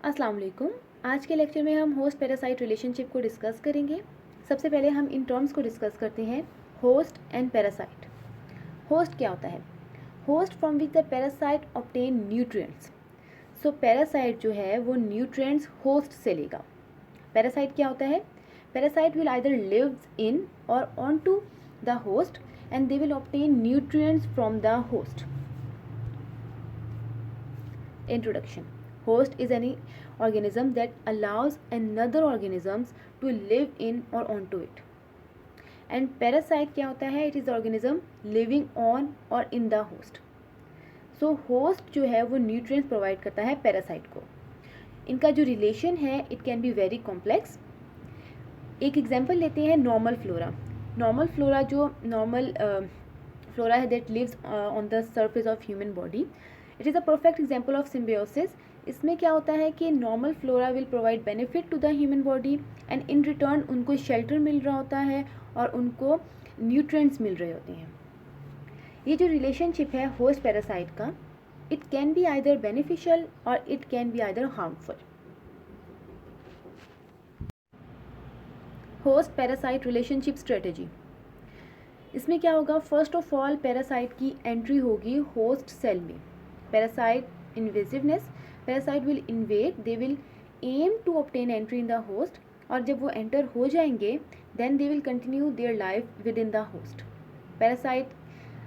अस्सलाम वालेकुम। आज के लेक्चर में हम होस्ट पैरासाइट रिलेशनशिप को डिस्कस करेंगे। सबसे पहले हम इन टर्म्स को डिस्कस करते हैं, होस्ट एंड पैरासाइट। होस्ट क्या होता है? Host from which the parasite obtain nutrients. So parasite जो है वो न्यूट्रिएंट्स होस्ट से लेगा। पैरासाइट क्या होता है? Parasite will either lives in और on to the host and they will obtain nutrients from the host. Introduction. Host is any organism that allows another organisms to live in or onto it. And parasite क्या होता है? It is the organism living on or in the host. So host जो है वो nutrients provide करता है parasite को. इनका जो relation है it can be very complex. एक example लेते हैं normal flora. Normal flora जो normal flora है that lives on the surface of human body. It is a perfect example of symbiosis. इसमें क्या होता है कि normal flora will provide benefit to the human body and in return उनको shelter मिल रहा होता है और उनको न्यूट्रिएंट्स मिल रहे होते हैं। ये जो रिलेशनशिप है होस्ट पैरासाइट का, it can be either beneficial और it can be either harmful. Host parasite relationship strategy. इसमें क्या होगा? फर्स्ट ऑफ ऑल पैरासाइट की एंट्री होगी होस्ट सेल में। Parasite invasiveness, parasite will invade, they will aim to obtain entry in the host, और जब वो एंटर हो जाएंगे then they will continue their life within the host. Parasite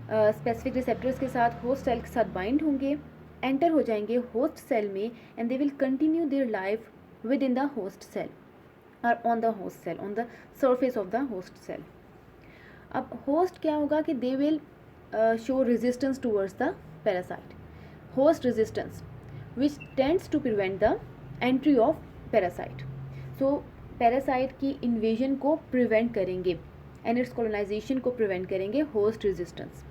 specific receptors के साथ host cell के साथ बाइंड होंगे, एंटर हो जाएंगे होस्ट सेल में and they will continue their life within the host cell और on the host cell, on the surface of the host cell. अब होस्ट क्या होगा कि they will show resistance towards the parasite. Host resistance which tends to prevent the entry of parasite. So parasite की invasion को prevent करेंगे and its colonisation को prevent करेंगे host resistance.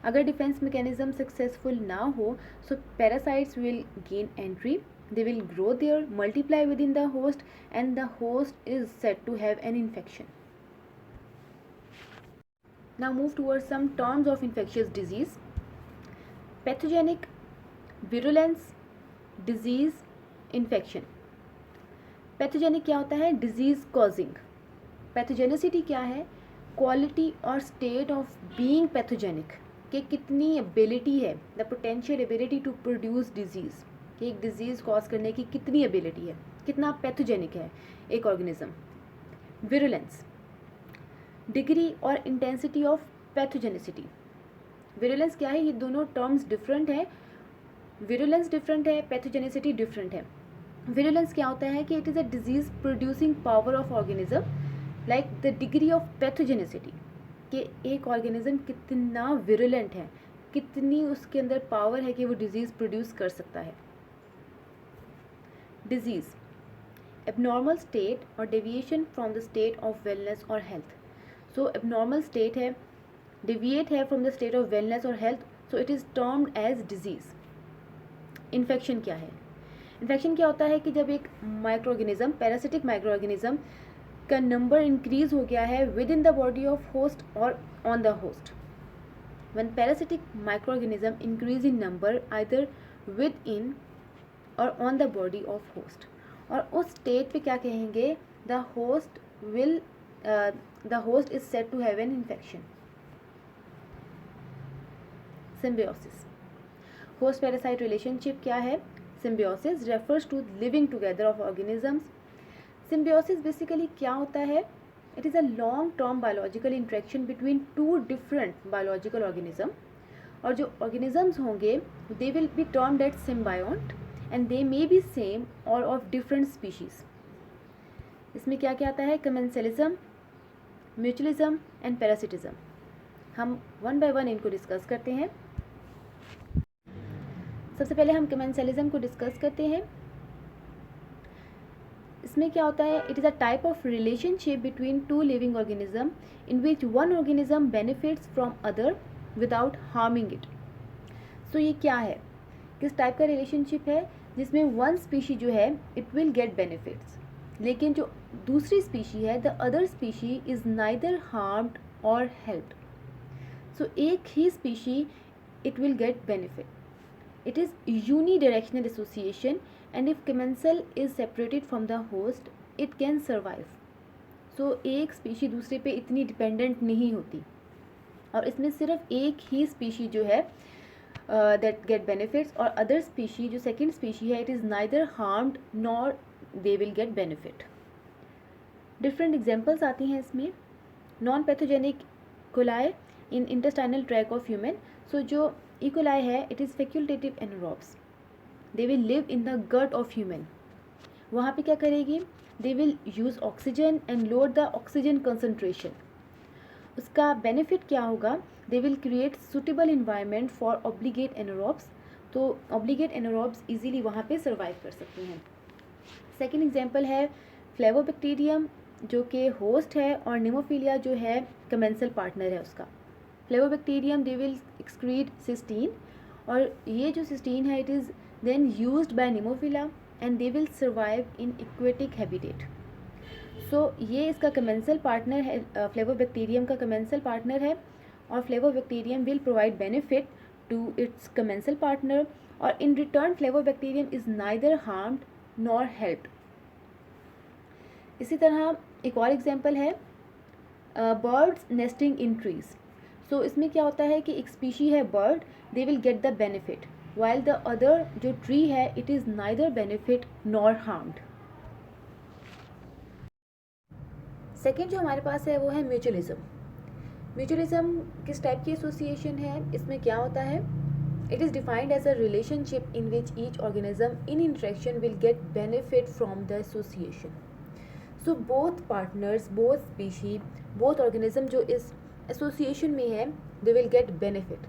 अगर डिफेंस मैकेनिज्म सक्सेसफुल ना हो so parasites will gain entry, they will grow there, multiply within the host, and the host is said to have an infection. Now move towards some terms of infectious disease. Pathogenic, virulence, disease, infection. Pathogenic क्या होता है? Disease causing. Pathogenicity क्या है? Quality और state of being pathogenic, कि कितनी ability है, the potential ability to produce disease, कि एक डिजीज़ कॉज करने की कितनी एबिलिटी है, कितना पैथोजेनिक है एक ऑर्गेनिज्म। विरुलेंस, डिग्री और इंटेंसिटी ऑफ पैथोजेनिसिटी। विरुलेंस क्या है? ये दोनों टर्म्स डिफरेंट है, विरुलेंस डिफरेंट है, पैथोजेनिसिटी डिफरेंट है। विरुलेंस क्या होता है कि it is a disease producing power of organism like the degree of pathogenicity, कि एक ऑर्गेनिज्म कितना विरुलेंट है, कितनी उसके अंदर पावर है कि वो डिजीज़ प्रोड्यूस कर सकता है। डिजीज़, एबनॉर्मल स्टेट और deviation from the state of wellness और हेल्थ। सो एबनॉर्मल स्टेट है, डेविएट है from the state of wellness और health, so it is termed as disease. Infection क्या है? इन्फेक्शन क्या होता है कि जब एक microorganism, parasitic microorganism का नंबर इंक्रीज हो गया है within the body of host और on the host. When parasitic microorganism increase in number either within और on the body of host, और उस स्टेट पे क्या कहेंगे? The host is said to have an infection. Symbiosis, host parasite relationship क्या है? Symbiosis refers to living together of organisms. Symbiosis basically क्या होता है? It is a long term biological interaction between two different biological organism, और जो organisms होंगे they will be termed at symbiont and they may be same और of different species. इसमें क्या क्या आता है? Commensalism, mutualism and parasitism. हम वन बाय वन इनको डिस्कस करते हैं। सबसे पहले हम कमेंसलिज्म को डिस्कस करते हैं। इसमें क्या होता है? It is a type of relationship between two living organism in which one organism benefits from other without harming it. सो ये क्या है? किस टाइप का रिलेशनशिप है? जिसमें वन स्पीशी जो है इट विल गेट बेनिफिट्स, लेकिन जो दूसरी स्पीशी है the other species is neither harmed और हेल्प्ड। सो एक ही species it will get benefit. It is unidirectional association and if commensal is separated from the host, it can survive. So एक species दूसरे पे इतनी डिपेंडेंट नहीं होती और इसमें सिर्फ एक ही स्पीशी जो है दैट गेट बेनिफिट्स और अदर स्पीशी जो सेकेंड स्पीशी है it is neither harmed nor they will get benefit. Different examples आती हैं इसमें. Non pathogenic coli in intestinal tract of human. So जो इकोलाई है it is facultative anaerobes. They will live in the gut of human. वहाँ पे क्या करेगी, they will use oxygen and lower the oxygen concentration. उसका benefit क्या होगा, they will create suitable environment for obligate anaerobes. तो obligate anaerobes easily वहाँ पे सर्वाइव कर सकते हैं. सेकेंड एग्जांपल है फ्लेवोबैक्टीरियम जो कि होस्ट है और निमोफिलिया जो है कमेंसल पार्टनर है उसका. Flavobacterium they will excrete cysteine और ये जो सिस्टीन है it is then used by pneumophila and they will survive in aquatic habitat. सो ये इसका कमेंसल पार्टनर है, फ्लेवोबैक्टीरियम का कमेंसल पार्टनर है और Flavobacterium will provide benefit to its commensal partner और in return Flavobacterium is neither harmed nor helped. इसी तरह एक और एग्जांपल है बर्ड्स नेस्टिंग इन ट्रीज. सो इसमें क्या होता है कि एक स्पीशी है bird, they will get the benefit while the other जो ट्री है it is neither benefit nor harmed. Second जो हमारे पास है वो है म्यूचुअलिज्म. म्यूचुअलिज्म किस टाइप की एसोसिएशन है, इसमें क्या होता है, it is defined as a relationship in which each organism in interaction will get benefit from the association. So both partners, both species, both organism जो इस एसोसिएशन में है दे विल गेट बेनिफिट.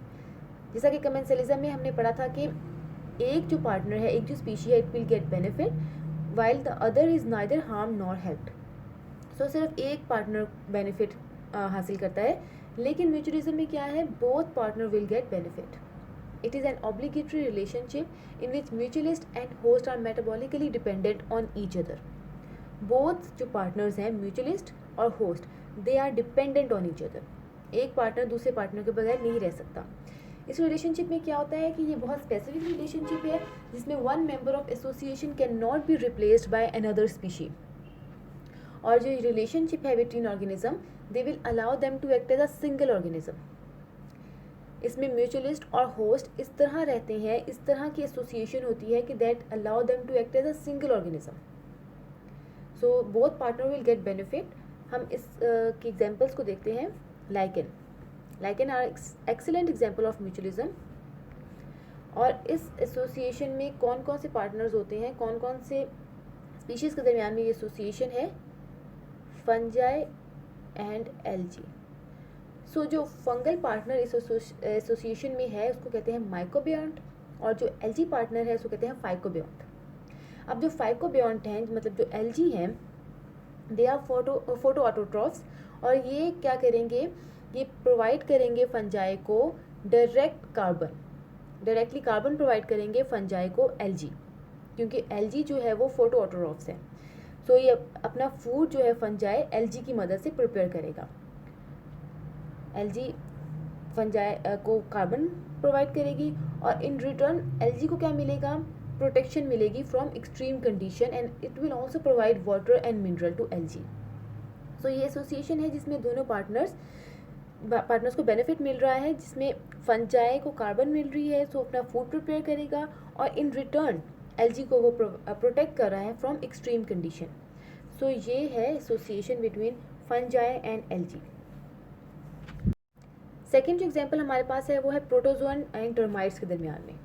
जैसा कि कमेंसलिज्म में हमने पढ़ा था कि एक जो पार्टनर है, एक जो स्पीशी है, it will get benefit while the other is neither harm nor helped. So सिर्फ एक पार्टनर बेनिफिट हासिल करता है, लेकिन म्यूचुअलिज्म में क्या है, both partner will get benefit. It is an obligatory relationship in which mutualist and host are metabolically dependent on each other. Both जो पार्टनर्स हैं म्यूचुअलिस्ट और host they are dependent on each other. एक partner दूसरे partner के बगैर नहीं रह सकता. इस रिलेशनशिप में क्या होता है कि ये बहुत स्पेसिफिक रिलेशनशिप है जिसमें one member of association can not be replaced by another species. और जो रिलेशनशिप है between organism they will allow them to act as a single organism. इसमें म्यूचुअलिस्ट और होस्ट इस तरह रहते हैं, इस तरह की एसोसिएशन होती है कि that allow them to act as a single organism. So both partner will get benefit. हम इस के एग्जाम्पल्स को देखते हैं. Lichen are excellent example of mutualism. और इस एसोसिएशन में कौन कौन से पार्टनर्स होते हैं, कौन कौन से स्पीशीज़ के दरमियान में ये एसोसिएशन है, फंजाई एंड एल्गी. सो जो फंगल पार्टनर इस एसोसिएशन में है उसको कहते हैं माइकोबियॉन्ट और जो एल्गी पार्टनर है उसको कहते हैं फाइकोबियॉन्ट. अब जो फाइकोबियॉन्ट हैं मतलब जो एल्गी हैं दे आर फोटो ऑटोट्रॉफ्स और ये क्या करेंगे, ये प्रोवाइड करेंगे फंजाई को डायरेक्टली कार्बन प्रोवाइड करेंगे फंजाई को एल्गी, क्योंकि एल्गी जो है वो फोटो ऑटोट्रॉफ्स है. सो ये अपना फूड जो है फंजाई एल्गी की मदद से प्रिपेयर करेगा. एल्गी फंजाई को कार्बन प्रोवाइड करेगी और इन रिटर्न एल्गी को क्या मिलेगा, प्रोटेक्शन मिलेगी from extreme condition and it will also provide water and mineral to algae. सो ये एसोसिएशन है जिसमें दोनों पार्टनर्स को बेनिफिट मिल रहा है, जिसमें फंजाई को कार्बन मिल रही है सो अपना फूड प्रिपेयर करेगा और इन रिटर्न एल्गी को वो प्रोटेक्ट कर रहा है फ्रॉम एक्सट्रीम कंडीशन. सो ये है association between fungi and algae. Second जो एग्जाम्पल हमारे पास है वो है प्रोटोजोअन एंड टर्माइट्स के दरमियान में.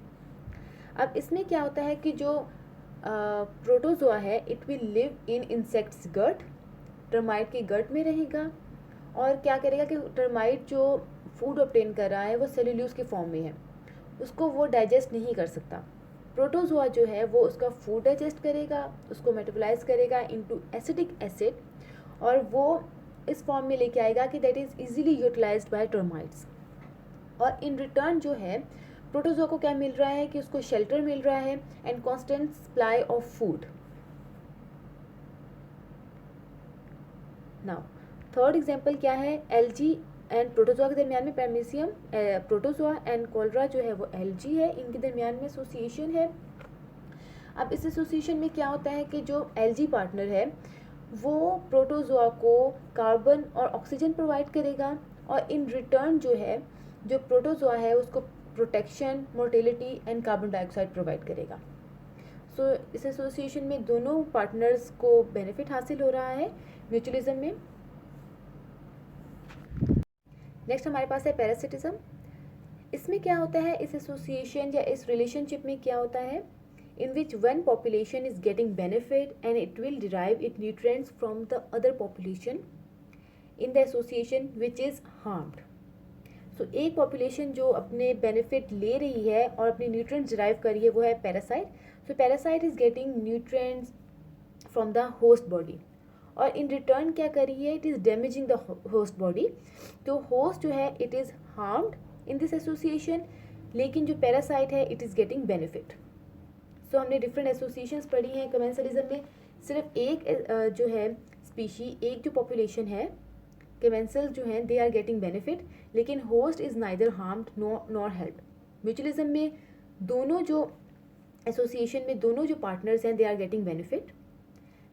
अब इसमें क्या होता है कि जो प्रोटोजोआ है it will live in insects gut, termite के गट में रहेगा और क्या करेगा कि टर्माइट जो फूड ऑब्टेन कर रहा है वो सेल्यूलोज के फॉर्म में है, उसको वो डाइजेस्ट नहीं कर सकता. प्रोटोजोआ जो है वो उसका फूड डाइजेस्ट करेगा, उसको मेटाबोलाइज करेगा इनटू एसिटिक एसिड और वो इस फॉर्म में लेके आएगा कि that is easily utilized by termites. और इन रिटर्न जो है प्रोटोजोआ को क्या मिल रहा है कि उसको शेल्टर मिल रहा है and constant supply of food. Now third example क्या है, एल्गी एंड प्रोटोजोआ के दरमियान में पैरामीशियम प्रोटोजोआ एंड कोलरा जो है वो एलजी है, इनके दरमियान में एसोसिएशन है। अब इस एसोसिएशन में क्या होता है कि जो एलजी पार्टनर है वो प्रोटोजोआ को कार्बन और ऑक्सीजन प्रोवाइड करेगा और इन रिटर्न जो है जो प्रोटोजोआ है उसको protection, motility and carbon dioxide provide करेगा। सो इस एसोसिएशन में दोनों पार्टनर्स को बेनिफिट हासिल हो रहा है म्यूचुअलिज्म में। नेक्स्ट हमारे पास है पैरासिटिज्म। इसमें क्या होता है, इस एसोसिएशन या इस रिलेशनशिप में क्या होता है, in which one population is getting benefit and it will derive its nutrients from the other population in the association which is harmed. So एक population जो अपने benefit ले रही है और अपने nutrients derive कर रही है वो है parasite. So parasite is getting nutrients from the host body और in return क्या कर रही है, it is damaging the host body. तो host जो है it is harmed in this association, लेकिन जो parasite है it is getting benefit. सो हमने डिफरेंट एसोसिएशंस पढ़ी हैं कमेंसलिज्म में। सिर्फ एक जो है स्पीशी, एक जो पॉपुलेशन है कमेंसल्स जो हैं दे आर गेटिंग बेनिफिट, लेकिन host is neither harmed nor help. Mutualism में दोनों जो एसोसिएशन में दोनों जो पार्टनर्स हैं they are getting benefit.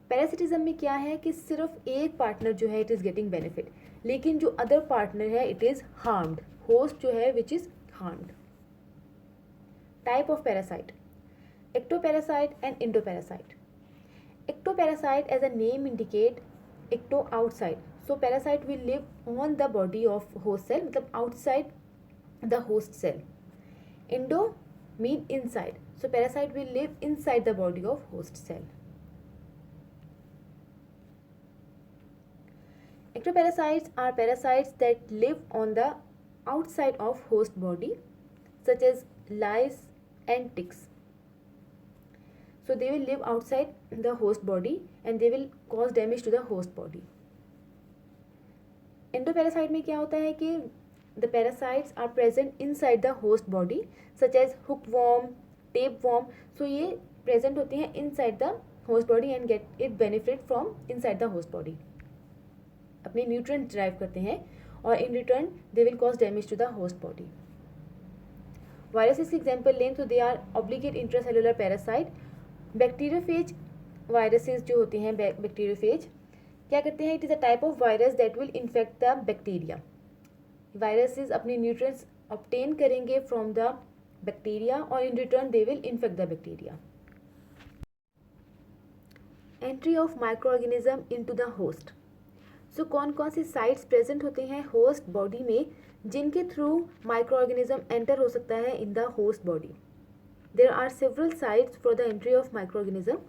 Parasitism में क्या है कि सिर्फ एक पार्टनर जो है इट इज़ गेटिंग बेनिफिट, लेकिन जो अदर पार्टनर है इट इज़ हार्म्ड, होस्ट जो है which is harmed. Type of parasite, ectoparasite and endoparasite. Ectoparasite as a name indicate ecto outside, so parasite will live on the body of host cell, मतलब outside the host cell. Endo mean inside, so parasite will live inside the body of host cell. Ectoparasites are parasites that live on the outside of host body such as lice and ticks. So they will live outside the host body and they will cause damage to the host body. Endoparasite में क्या होता है कि the parasites are present inside the host body such as hookworm, tapeworm. So ये present होते हैं inside the host body and get it benefit from inside the host body. अपने nutrients derive करते हैं और in return they will cause damage to the host body. Viruses की example लें तो they are obligate intracellular parasite. Bacteriophage viruses जो होते हैं बैक्टीरियोफेज क्या करते हैं, it is a type of virus that will infect the bacteria. Viruses अपने न्यूट्रिएंट्स ऑब्टेन करेंगे फ्रॉम द बैक्टीरिया और in return they will infect the bacteria. Entry of micro organism into the host. So कौन कौन से sites present होते हैं host body में जिनके थ्रू माइक्रो ऑर्गेनिज्म एंटर हो सकता है इन the host body. There are several sites for the entry of microorganism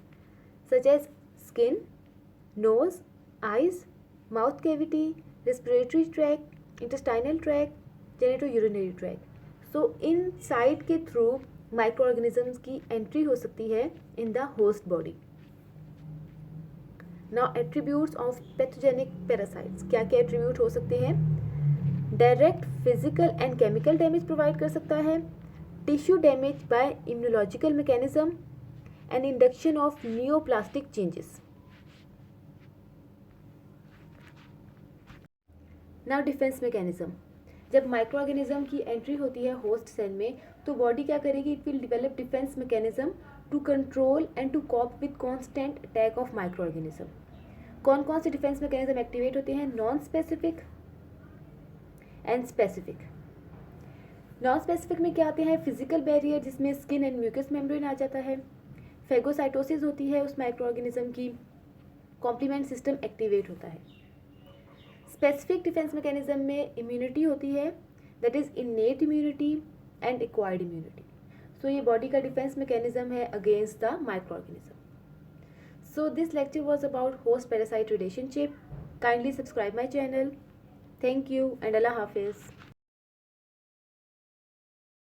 such as skin, nose, eyes, mouth cavity, respiratory tract, intestinal tract, genitourinary tract. So in site के through microorganisms की entry हो सकती है in the host body. Now attributes of pathogenic parasites. क्या क्या attribute हो सकते हैं? Direct physical and chemical damage provide कर सकता है, tissue damage by immunological mechanism and induction of neoplastic changes. Now defense mechanism. जब माइक्रो ऑर्गेनिज्म की एंट्री होती है होस्ट सेल में तो बॉडी क्या करेगी, it will develop defence mechanism to control and to cope with constant attack of micro organism. कौन कौन से डिफेंस मैकेनिज्म एक्टिवेट होते हैं, non specific and specific. Non specific में क्या आते हैं, फिजिकल बैरियर जिसमें स्किन एंड म्यूकस मेम्ब्रेन आ जाता है, फेगोसाइटोसिस होती है उस माइक्रो ऑर्गेनिज्म की, कॉम्प्लीमेंट सिस्टम एक्टिवेट होता है। स्पेसिफिक डिफेंस मैकेनिज्म में इम्यूनिटी होती है, that is innate immunity and acquired immunity. So ये बॉडी का डिफेंस मैकेनिज्म है against the microorganism. So this lecture was about host parasite relationship. Kindly subscribe my channel. Thank you and अल्लाह हाफिज़.